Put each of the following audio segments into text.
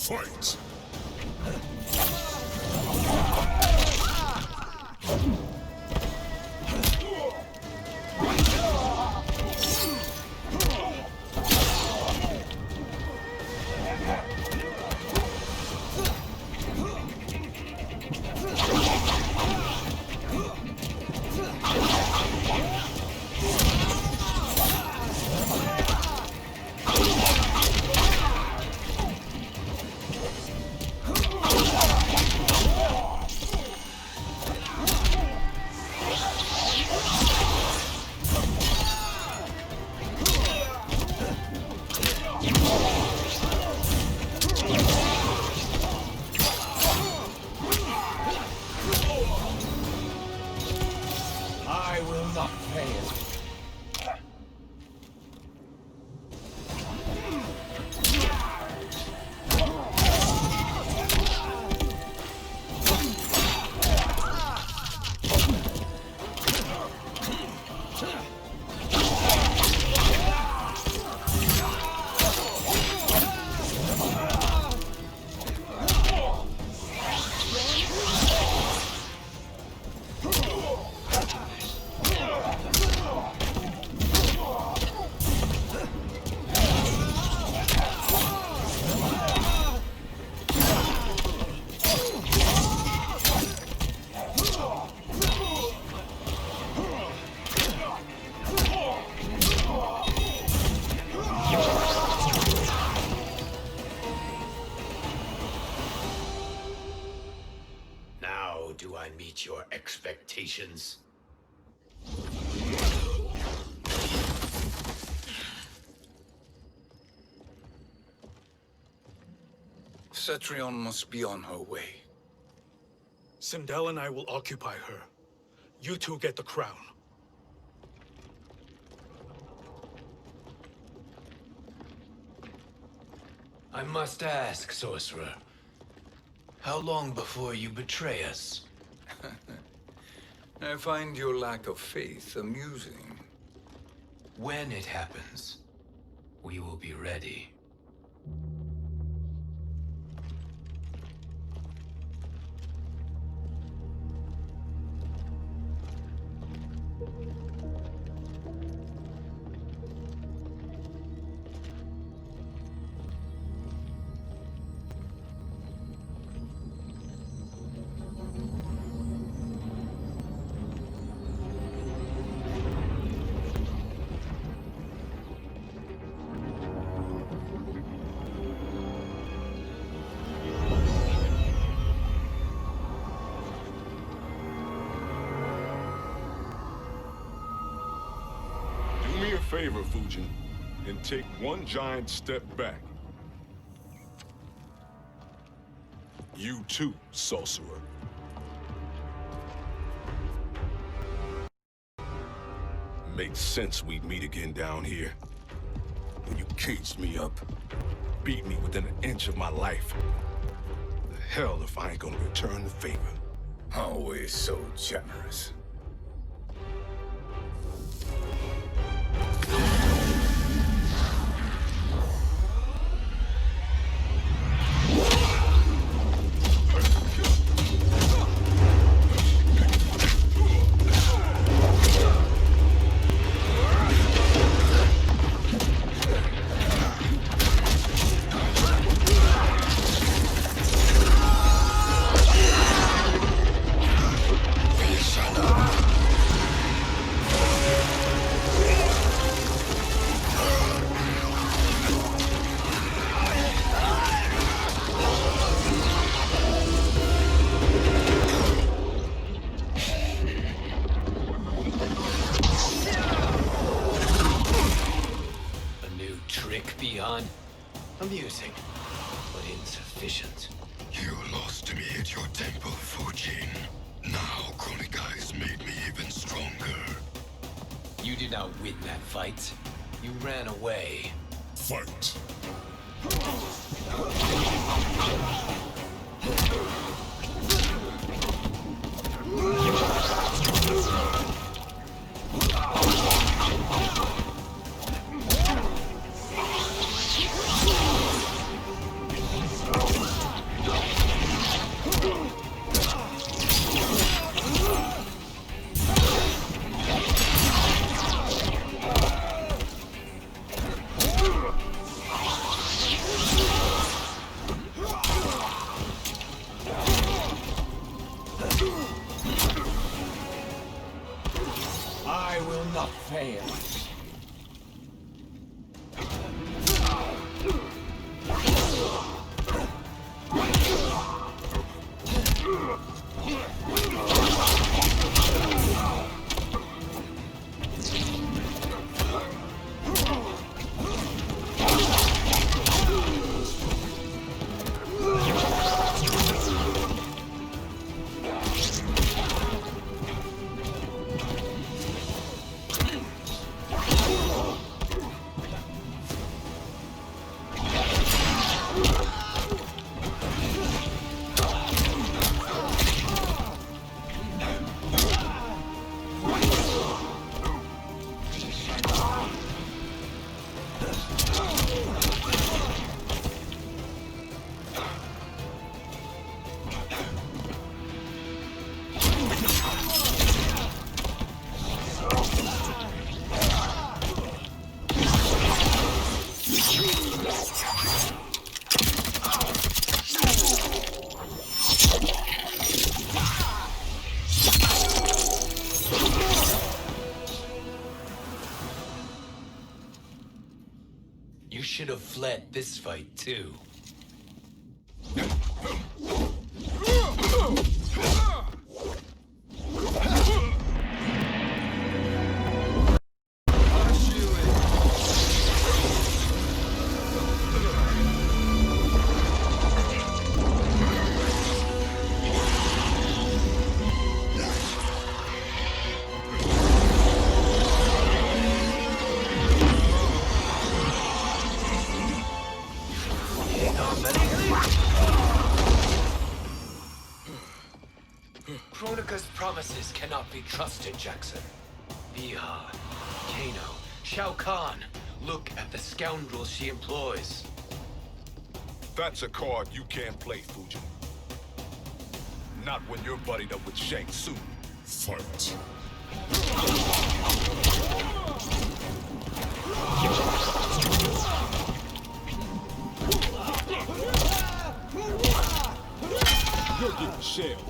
Fight! I will not fail. Now do I meet your expectations? Cetrion must be on her way. Sindel and I will occupy her. You two get the crown. I must ask, sorcerer. How long before you betray us? I find your lack of faith amusing. When it happens, we will be ready. Do me a favor, Fujin, and take one giant step back. You too, sorcerer. Makes sense we'd meet again down here. When you caged me up, beat me within an inch of my life. The hell if I ain't gonna return the favor. Always so generous. Beyond amusing, but insufficient. You lost to me at your temple, Fujin. Now Kronika has made me even stronger. You did not win that fight. You ran away. Fight! this fight too. Kronika's promises cannot be trusted, Jackson. Biha, Kano, Shao Kahn. Look at the scoundrels she employs. That's a card you can't play, Fujin. Not when you're buddied up with Shang Tsung. Fight. You're getting shelled.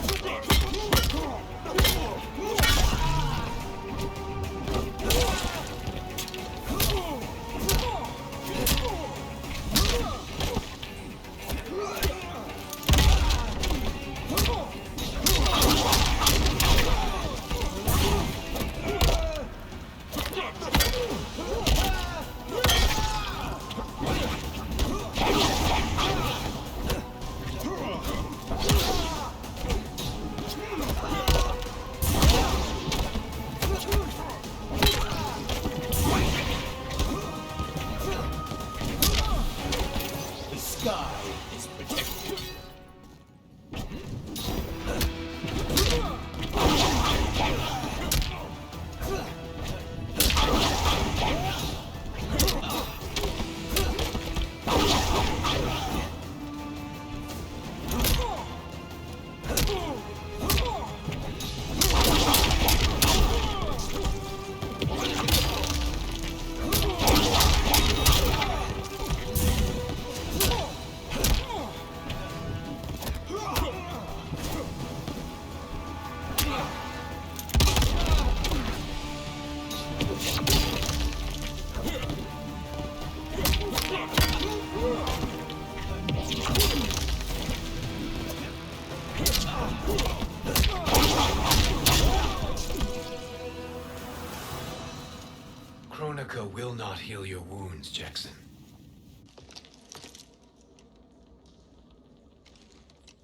Kronika will not heal your wounds, Jackson.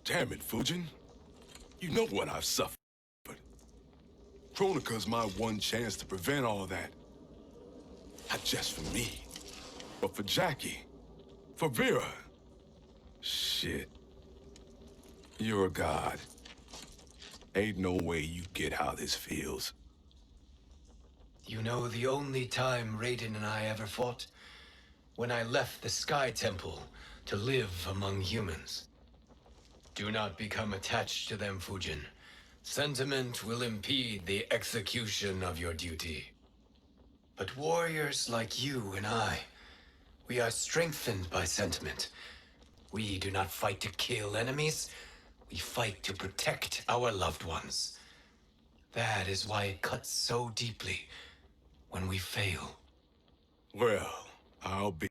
Damn it, Fujin. You know what I've suffered. Kronika's my one chance to prevent all that. Not just for me, but for Jackie, for Vera. Shit. You're a god. Ain't no way you get how this feels. You know the only time Raiden and I ever fought? When I left the Sky Temple to live among humans. Do not become attached to them, Fujin. Sentiment will impede the execution of your duty. But warriors like you and I, we are strengthened by sentiment. We do not fight to kill enemies. We fight to protect our loved ones. That is why it cuts so deeply when we fail. Well, I'll be.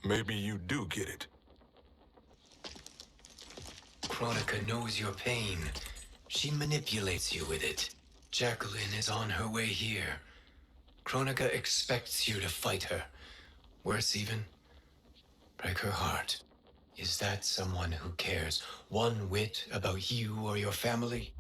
Maybe you do get it. Kronika knows your pain. She manipulates you with it. Jacqueline is on her way here. Kronika expects you to fight her. Worse even, break her heart. Is that someone who cares one whit about you or your family?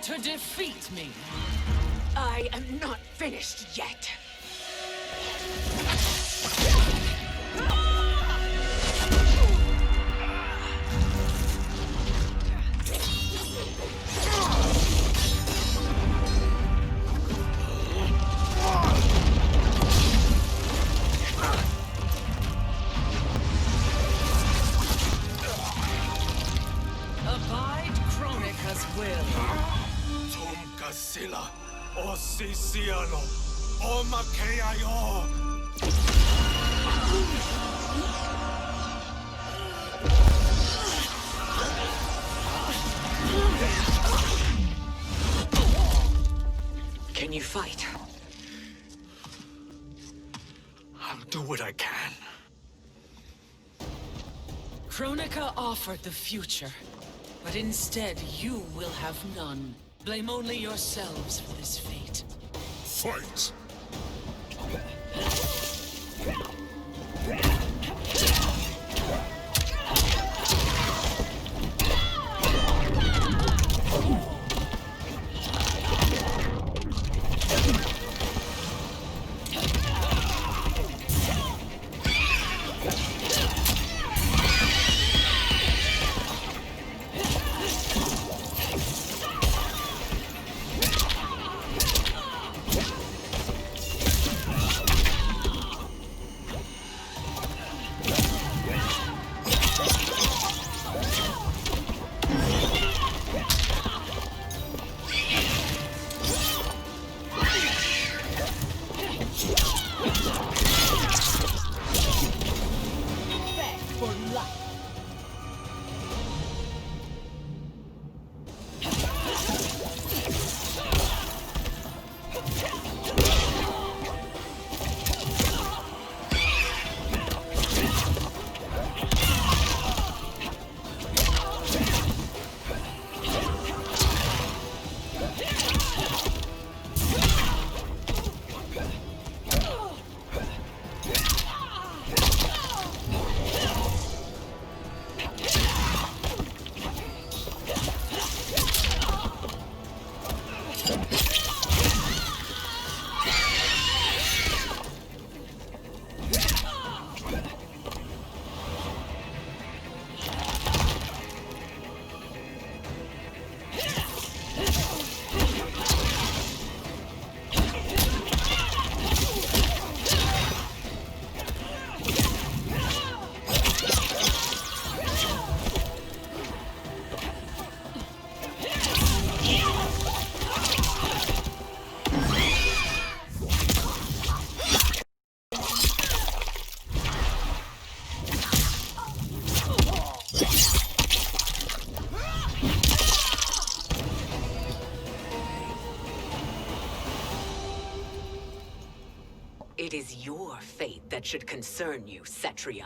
To defeat me. I am not finished yet. will. Tum kasila, o sisiano, o makeayo. Can you fight? I'll do what I can. Kronika offered the future, but instead you will have none. Blame only yourselves for this fate. Fight! It is your fate that should concern you, Cetrion.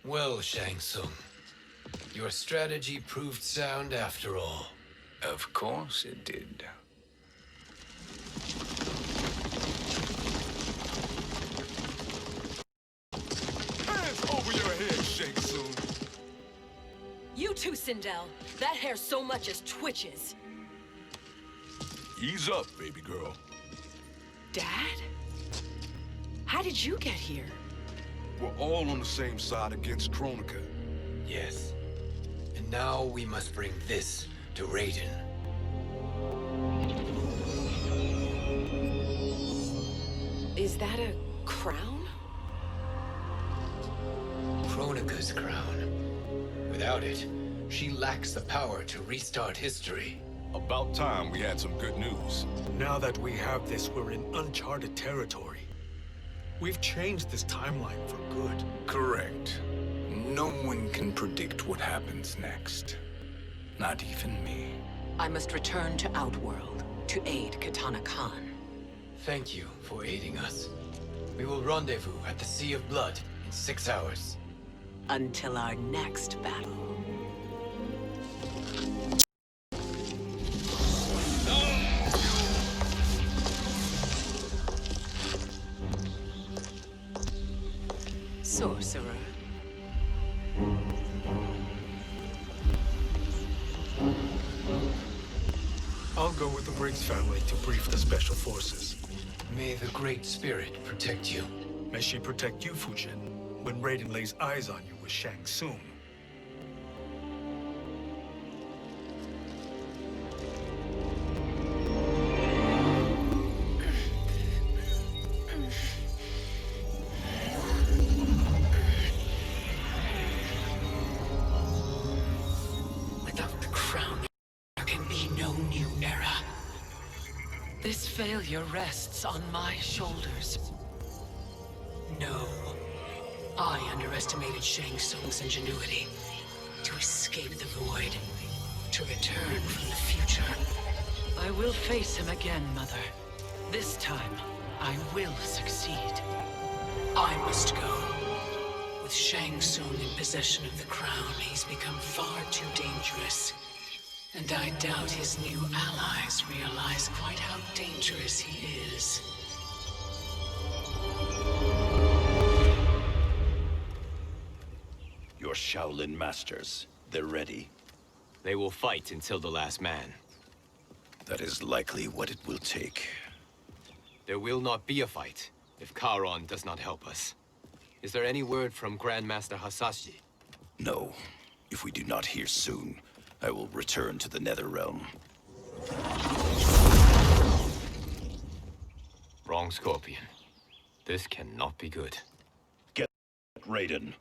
Well, Shang Tsung, your strategy proved sound after all. Of course it did. Hands over your head, Shang Tsung. You too, Sindel. That hair so much as twitches. Ease up, baby girl. Dad? How did you get here? We're all on the same side against Kronika. Yes. And now we must bring this to Raiden. Is that a crown? Kronika's crown. Without it, she lacks the power to restart history. About time we had some good news. Now that we have this, we're in uncharted territory. We've changed this timeline for good. Correct. No one can predict what happens next. Not even me. I must return to Outworld to aid Katana Khan. Thank you for aiding us. We will rendezvous at the Sea of Blood in 6 hours. Until our next battle. Sorcerer. I'll go with the Briggs family to brief the special forces. May the Great Spirit protect you. May she protect you, Fujin, when Raiden lays eyes on you with Shang Tsung. Without the crown, there can be no new era. This failure rests on my shoulders. No. I underestimated Shang Tsung's ingenuity. To escape the void. To return from the future. I will face him again, Mother. This time, I will succeed. I must go. With Shang Tsung in possession of the crown, he's become far too dangerous. And I doubt his new allies realize quite how dangerous he is. Your Shaolin masters, they're ready. They will fight until the last man. That is likely what it will take. There will not be a fight if Charon does not help us. Is there any word from Grandmaster Hasashi? No. If we do not hear soon, I will return to the Netherrealm. Wrong, Scorpion. This cannot be good. Get Raiden.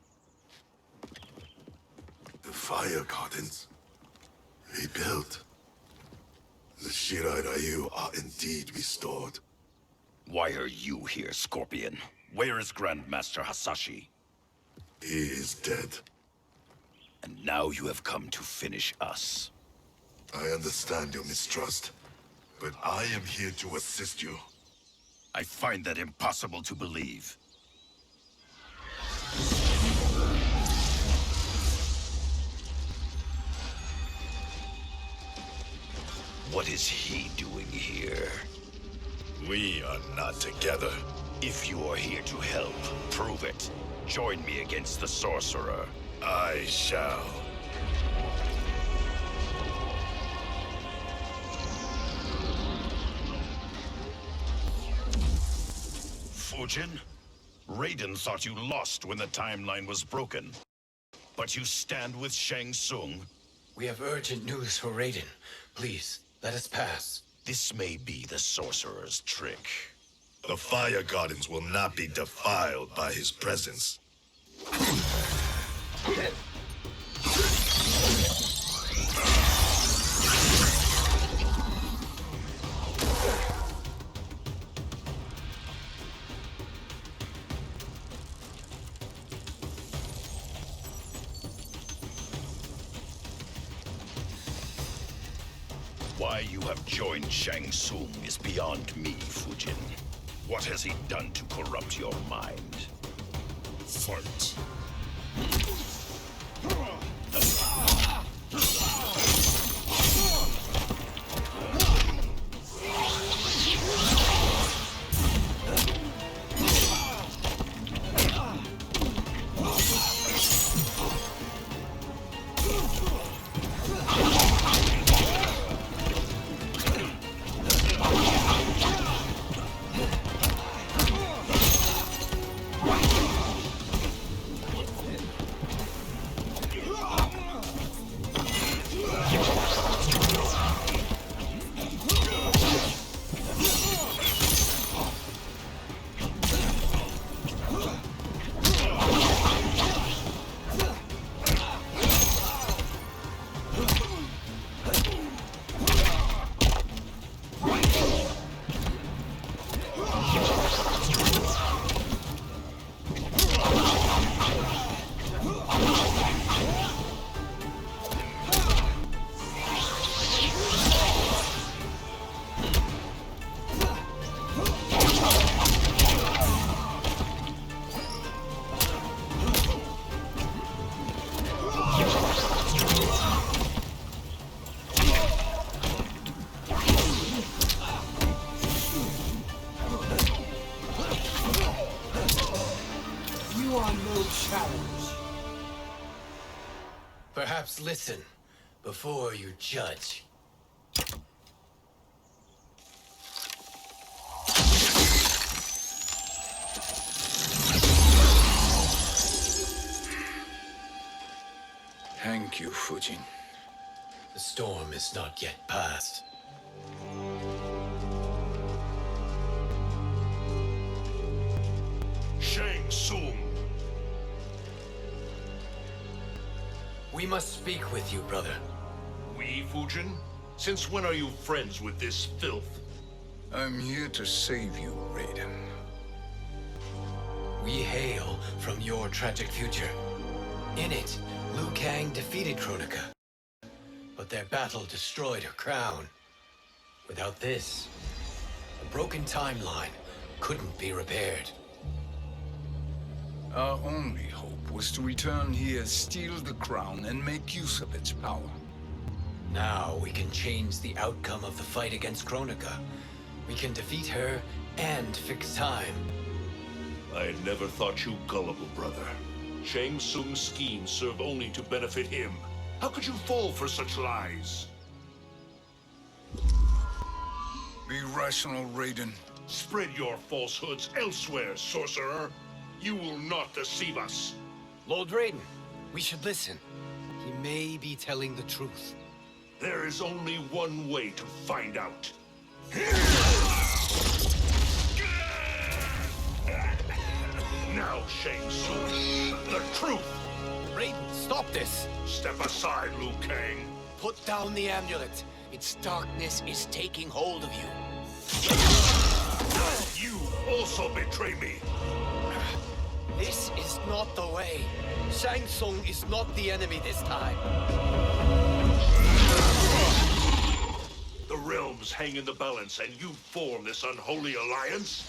The fire gardens rebuilt. The Shirai Ryu are indeed restored. Why are you here, Scorpion? Where is Grandmaster Hasashi? He is dead. And now you have come to finish us. I understand your mistrust, but I am here to assist you. I find that impossible to believe. What is he doing here? We are not together. If you are here to help, prove it. Join me against the sorcerer. I shall. Fujin? Raiden thought you lost when the timeline was broken. But you stand with Shang Tsung? We have urgent news for Raiden. Please, let us pass. This may be the sorcerer's trick. The fire gardens will not be defiled by his presence. Why you have joined Shang Tsung is beyond me, Fujin. What has he done to corrupt your mind? Fight. are no challenge. Perhaps listen before you judge. Thank you, Fujin. The storm is not yet past. Shang Tsung. We must speak with you, brother. We, Fujin? Since when are you friends with this filth? I'm here to save you, Raiden. We hail from your tragic future. In it, Liu Kang defeated Kronika, but their battle destroyed her crown. Without this, the broken timeline couldn't be repaired. Our only hope was to return here, steal the crown, and make use of its power. Now we can change the outcome of the fight against Kronika. We can defeat her and fix time. I had never thought you gullible, brother. Shang Tsung's schemes serve only to benefit him. How could you fall for such lies? Be rational, Raiden. Spread your falsehoods elsewhere, sorcerer. You will not deceive us. Lord Raiden, we should listen. He may be telling the truth. There is only one way to find out. Now, Shang Tsung, the truth! Raiden, stop this! Step aside, Liu Kang. Put down the amulet. Its darkness is taking hold of you. You also betray me. This is not the way. Shang Tsung is not the enemy this time. The realms hang in the balance, and you form this unholy alliance?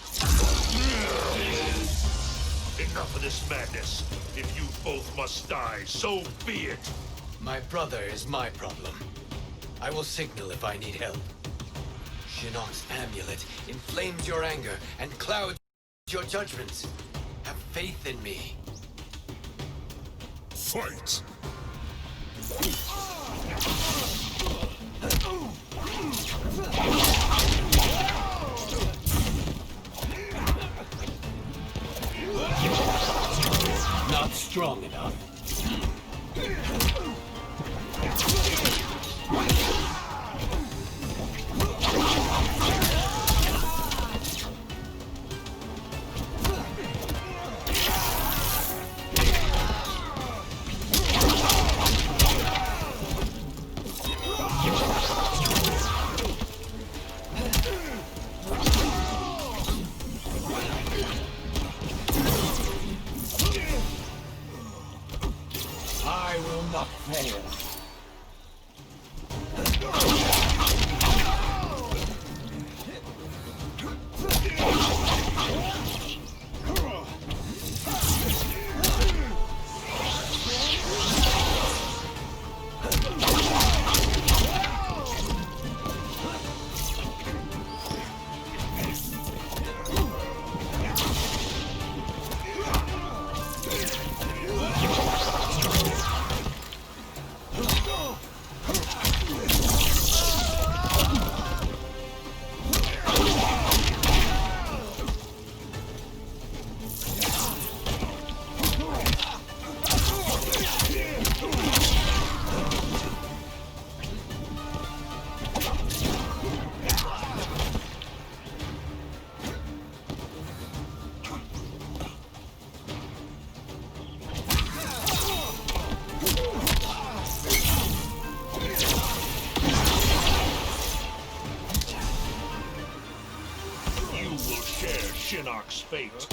Enough of this madness. If you both must die, so be it. My brother is my problem. I will signal if I need help. Shinnok's amulet inflames your anger and clouds your judgments. Have faith in me. Fight! Not strong enough. I will not fail. Shinnok's fate.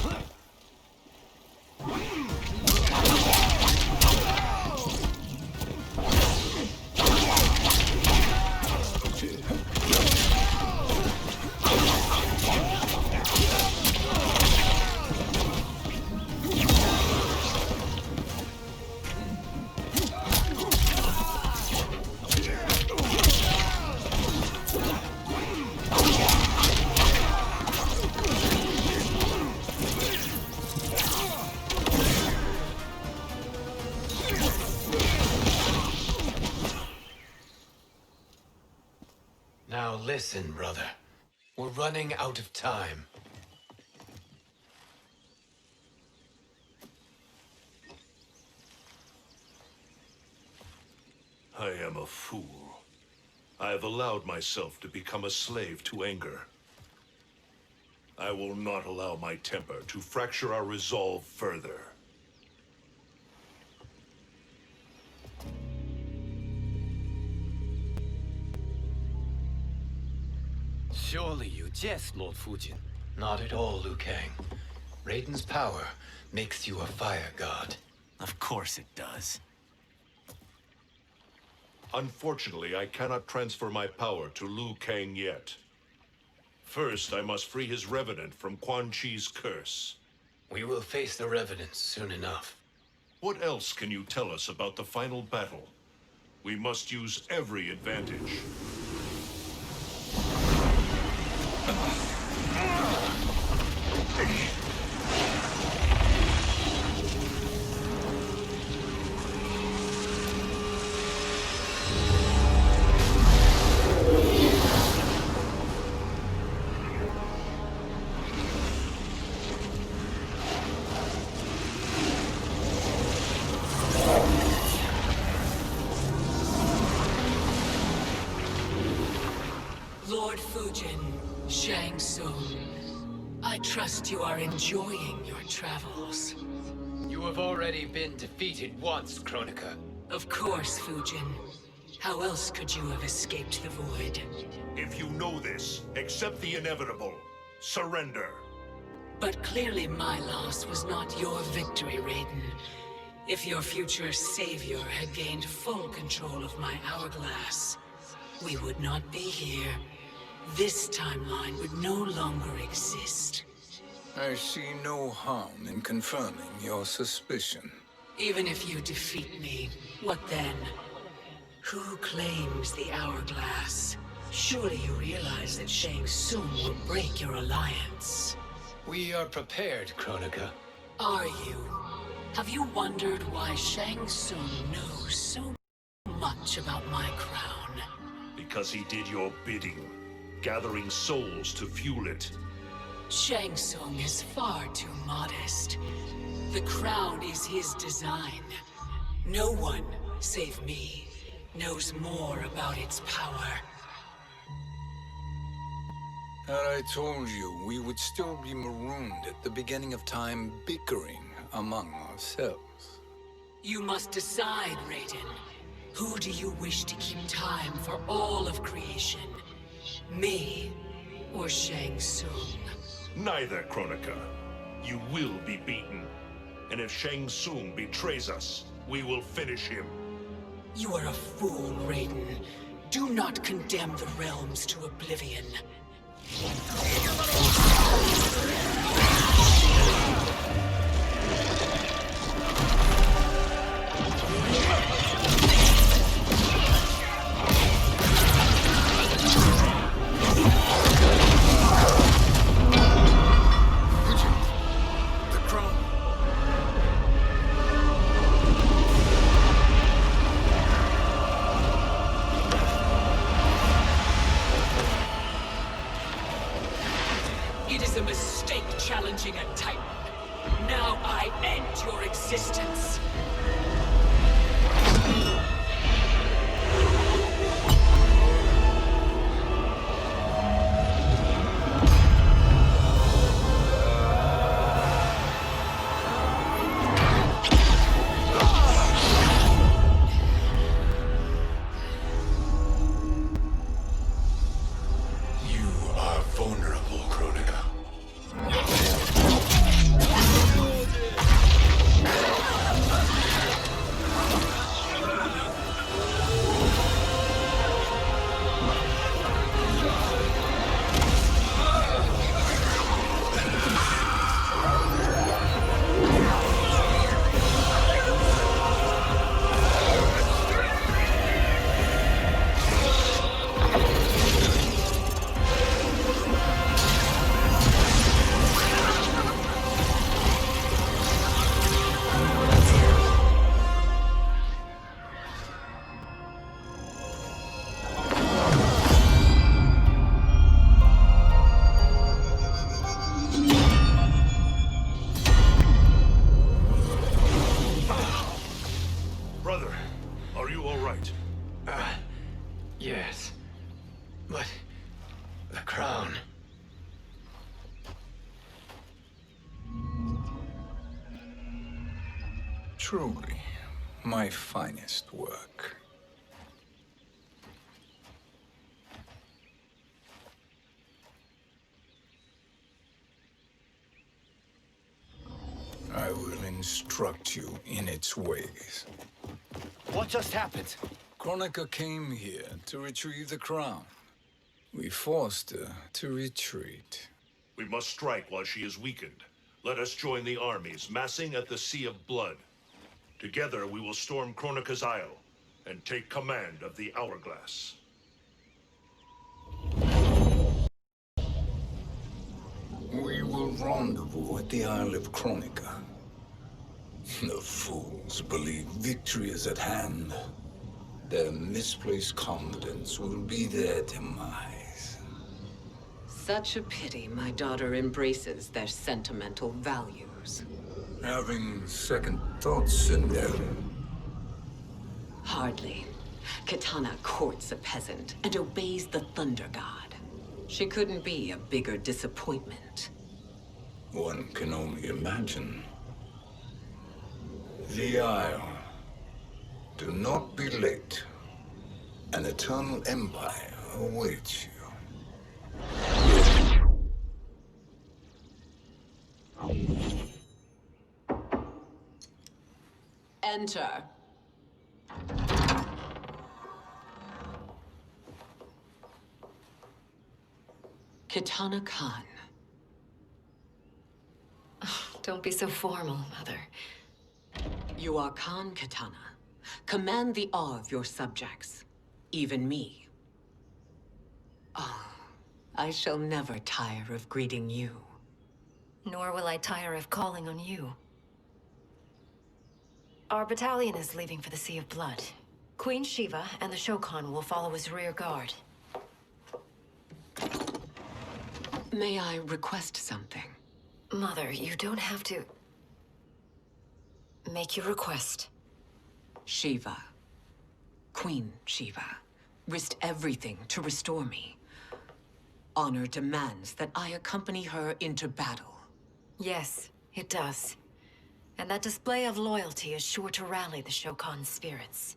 listen, brother. We're running out of time. I am a fool. I have allowed myself to become a slave to anger. I will not allow my temper to fracture our resolve further. Surely you jest, Lord Fujin. Not at all, Liu Kang. Raiden's power makes you a fire god. Of course it does. Unfortunately, I cannot transfer my power to Liu Kang yet. First, I must free his revenant from Quan Chi's curse. We will face the Revenants soon enough. What else can you tell us about the final battle? We must use every advantage. Lord Fujin, Shang Tsung, I trust you are enjoying your travels. You have already been defeated once, Kronika. Of course, Fujin. How else could you have escaped the void? If you know this, accept the inevitable. Surrender. But clearly my loss was not your victory, Raiden. If your future savior had gained full control of my hourglass, we would not be here. This timeline would no longer exist. I see no harm in confirming your suspicion. Even if you defeat me, what then? Who claims the hourglass? Surely you realize that Shang Tsung will break your alliance. We are prepared, Kronika. Are you? Have you wondered why Shang Tsung knows so much about my crown? Because he did your bidding, gathering souls to fuel it. Shang Tsung is far too modest. The crown is his design. No one, save me, knows more about its power. Had I told you, we would still be marooned at the beginning of time, bickering among ourselves. You must decide, Raiden. Who do you wish to keep time for all of creation? Me or Shang Tsung? Neither, Kronika. You will be beaten. And if Shang Tsung betrays us, we will finish him. You are a fool, Raiden. Do not condemn the realms to oblivion. It is a mistake challenging a Titan. Now I end your existence. Truly, my finest work. I will instruct you in its ways. What just happened? Kronika came here to retrieve the crown. We forced her to retreat. We must strike while she is weakened. Let us join the armies, massing at the Sea of Blood. Together we will storm Kronika's Isle and take command of the Hourglass. We will rendezvous at the Isle of Kronika. The fools believe victory is at hand. Their misplaced confidence will be their demise. Such a pity my daughter embraces their sentimental values. Having second thoughts, Sindel. Hardly. Kitana courts a peasant and obeys the Thunder God. She couldn't be a bigger disappointment. One can only imagine. The Isle. Do not be late. An eternal empire awaits you. Enter. Kitana Khan. Don't be so formal, Mother. You are Khan Kitana. Command the awe of your subjects, even me. Oh, I shall never tire of greeting you. Nor will I tire of calling on you. Our battalion is leaving for the Sea of Blood. Queen Shiva and the Shokan will follow as rear guard. May I request something? Mother, you don't have to... make your request. Shiva, Queen Shiva, risked everything to restore me. Honor demands that I accompany her into battle. Yes, it does. And that display of loyalty is sure to rally the Shokan's spirits.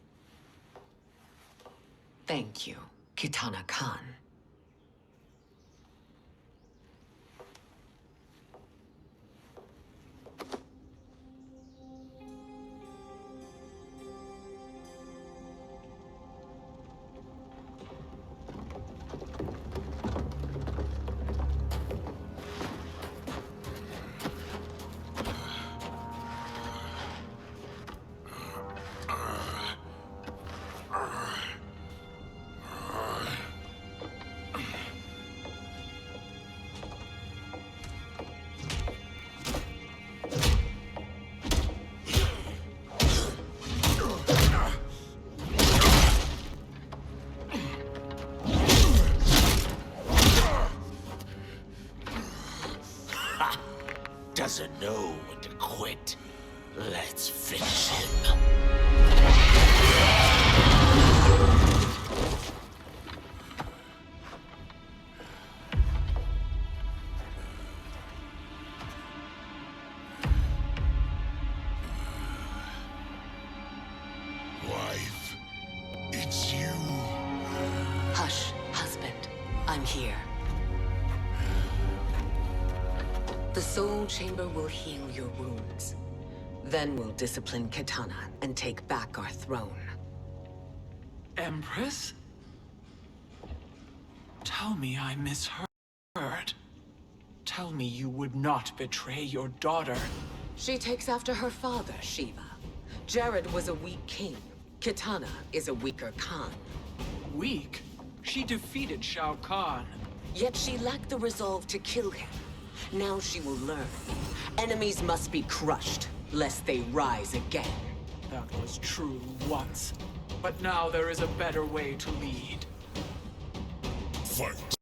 Thank you, Kitana Khan. Doesn't know when to quit. Let's finish him. Wife, it's you. Hush, husband. I'm here. The Soul Chamber will heal your wounds. Then we'll discipline Kitana and take back our throne. Empress? Tell me I misheard. Tell me you would not betray your daughter. She takes after her father, Shiva. Jared was a weak king. Kitana is a weaker Khan. Weak? She defeated Shao Kahn. Yet she lacked the resolve to kill him. Now she will learn. Enemies must be crushed, lest they rise again. That was true once. But now there is a better way to lead. Fight.